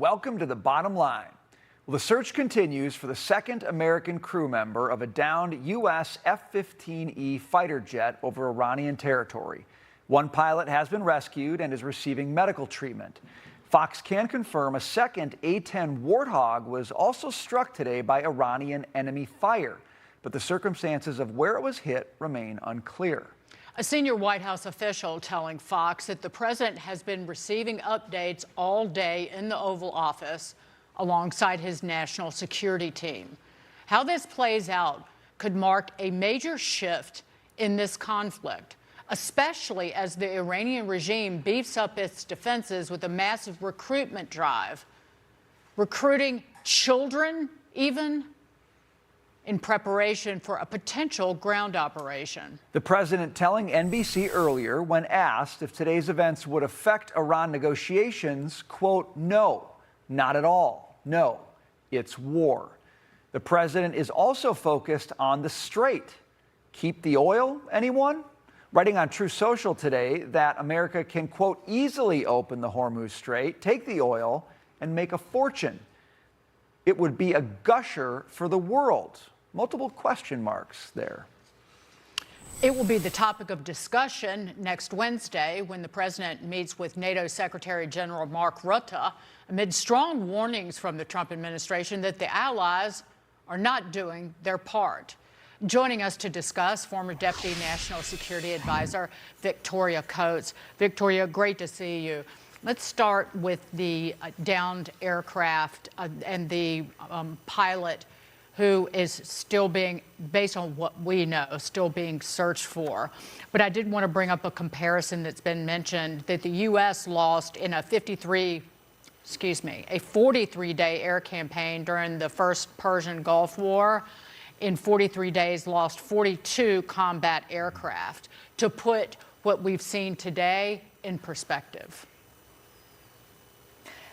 Welcome to the bottom line. Well, the search continues for the second American crew member of a downed U.S. F-15E fighter jet over Iranian territory. One pilot has been rescued and is receiving medical treatment. Fox can confirm a second A-10 Warthog was also struck today by Iranian enemy fire, but the circumstances of where it was hit remain unclear. A senior White House official telling Fox that the president has been receiving updates all day in the Oval Office alongside his national security team. How this plays out could mark a major shift in this conflict, especially as the Iranian regime beefs up its defenses with a massive recruitment drive, recruiting children even, in preparation for a potential ground operation. The president telling NBC earlier when asked if today's events would affect Iran negotiations, quote, "No, not at all. No, it's war." The president is also focused on the Strait. Keep the oil, anyone? Writing on True Social today that America can, quote, "easily open the Hormuz Strait, take the oil, and make a fortune. It would be a gusher for the world." Multiple question marks there. It will be the topic of discussion next Wednesday when the president meets with NATO Secretary General Mark Rutte amid strong warnings from the Trump administration that the allies are not doing their part. Joining us to discuss, former Deputy National Security Advisor Victoria Coates. Victoria, great to see you. Let's start with the downed aircraft and the pilot who is still being, based on what we know, still being searched for. But I did want to bring up a comparison that's been mentioned that the U.S. lost in a 43-day air campaign during the first Persian Gulf War. In 43 days, lost 42 combat aircraft, to put what we've seen today in perspective.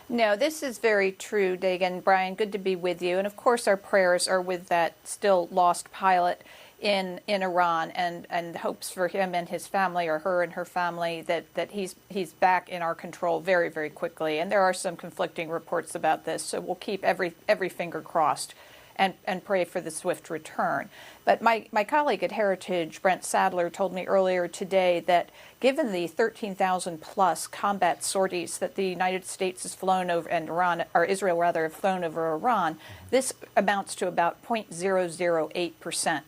No, this is very true, Dagan. Brian, good to be with you. And of course, our prayers are with that still lost pilot in Iran, and hopes for him and his family, or her and her family, that he's back in our control very, very quickly. And there are some conflicting reports about this, so we'll keep every finger crossed and pray for the swift return. But my colleague at Heritage, Brent Sadler, told me earlier today that given the 13,000 plus combat sorties that the United States has flown over, and Israel rather, have flown over Iran, this amounts to about 0.008%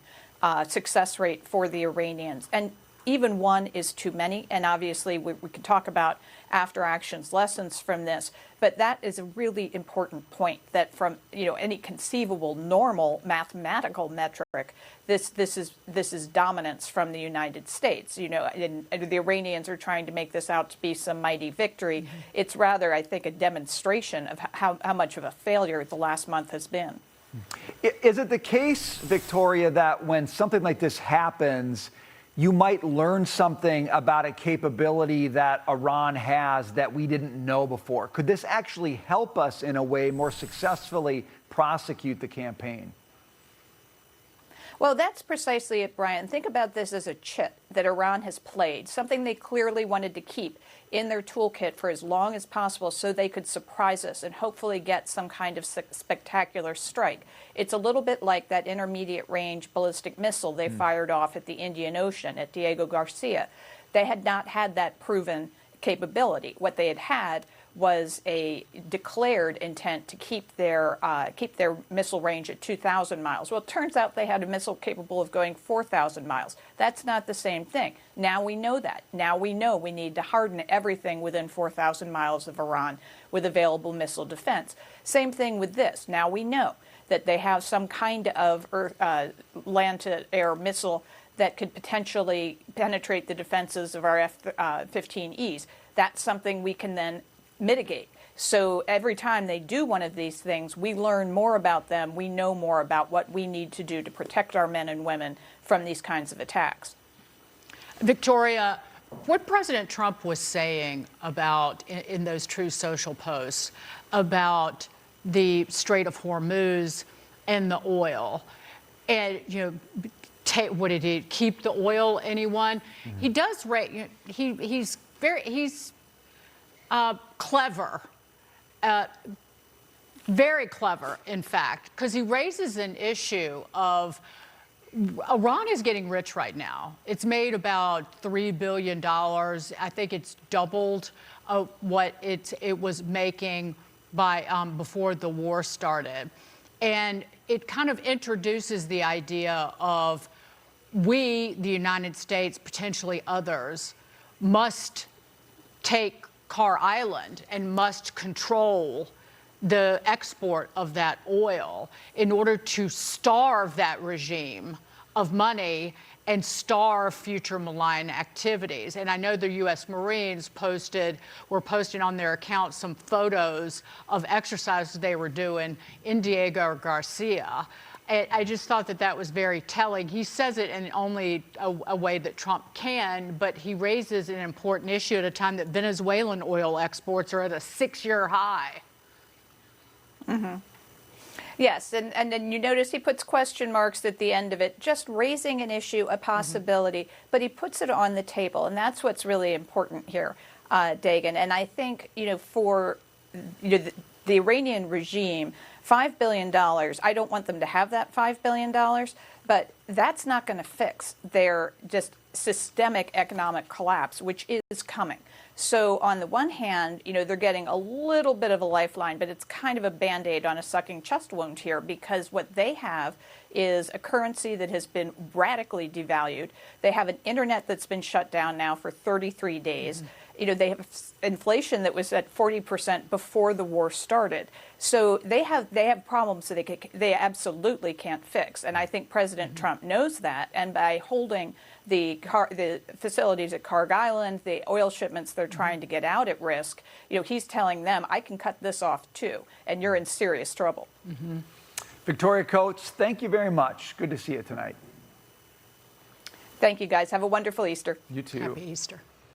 success rate for the Iranians. And even one is too many, and obviously we could talk about after actions lessons from this, but that is a really important point, that from any conceivable normal mathematical metric, this is dominance from the United States. And the Iranians are trying to make this out to be some mighty victory. Mm-hmm. It's rather, I think, a demonstration of how much of a failure the last month has been. Is it the case, Victoria, that when something like this happens, you might learn something about a capability that Iran has that we didn't know before? Could this actually help us in a way more successfully prosecute the campaign? Well, that's precisely it, Brian. Think about this as a chip that Iran has played, something they clearly wanted to keep in their toolkit for as long as possible so they could surprise us and hopefully get some kind of spectacular strike. It's a little bit like that intermediate range ballistic missile they fired off at the Indian Ocean at Diego Garcia. They had not had that proven capability. What they had was a declared intent to keep their missile range at 2,000 miles. Well, it turns out they had a missile capable of going 4,000 miles. That's not the same thing. Now we know that. Now we know we need to harden everything within 4,000 miles of Iran with available missile defense. Same thing with this. Now we know that they have some kind of land-to-air missile that could potentially penetrate the defenses of our F-15Es. That's something we can then mitigate. So every time they do one of these things, we learn more about them. We know more about what we need to do to protect our men and women from these kinds of attacks. Victoria, what President Trump was saying about, in those True Social posts, about the Strait of Hormuz and the oil, and what did he keep the oil? Anyone? Mm-hmm. He does. He's clever Very clever, in fact, because he raises an issue of Iran is getting rich right now. It's made about $3 billion. I think it's doubled what it was making by before the war started. And it kind of introduces the idea of we, the United States, potentially others, must take Carr Island and must control the export of that oil in order to starve that regime of money and starve future malign activities. And I know the U.S. Marines were posting on their account some photos of exercises they were doing in Diego Garcia. I just thought that was very telling. He says it in only a way that Trump can, but he raises an important issue at a time that Venezuelan oil exports are at a 6-year high. Mm-hmm. Yes, and then you notice he puts question marks at the end of it, just raising an issue, a possibility, but he puts it on the table, and that's what's really important here, Dagan. And I think, for the Iranian regime, $5 billion, I don't want them to have that $5 billion, but that's not going to fix their just systemic economic collapse, which is coming. So on the one hand, they're getting a little bit of a lifeline, but it's kind of a Band-Aid on a sucking chest wound here, because what they have is a currency that has been radically devalued. They have an internet that's been shut down now for 33 days. They have inflation that was at 40% before the war started. So they have problems that they absolutely can't fix. And I think President Trump knows that. And by holding the facilities at Carr Island, the oil shipments they're trying to get out at risk, he's telling them, I can cut this off too, and you're in serious trouble. Victoria Coates, thank you very much. Good to see you tonight. Thank you, guys. Have a wonderful Easter. You too. Happy Easter.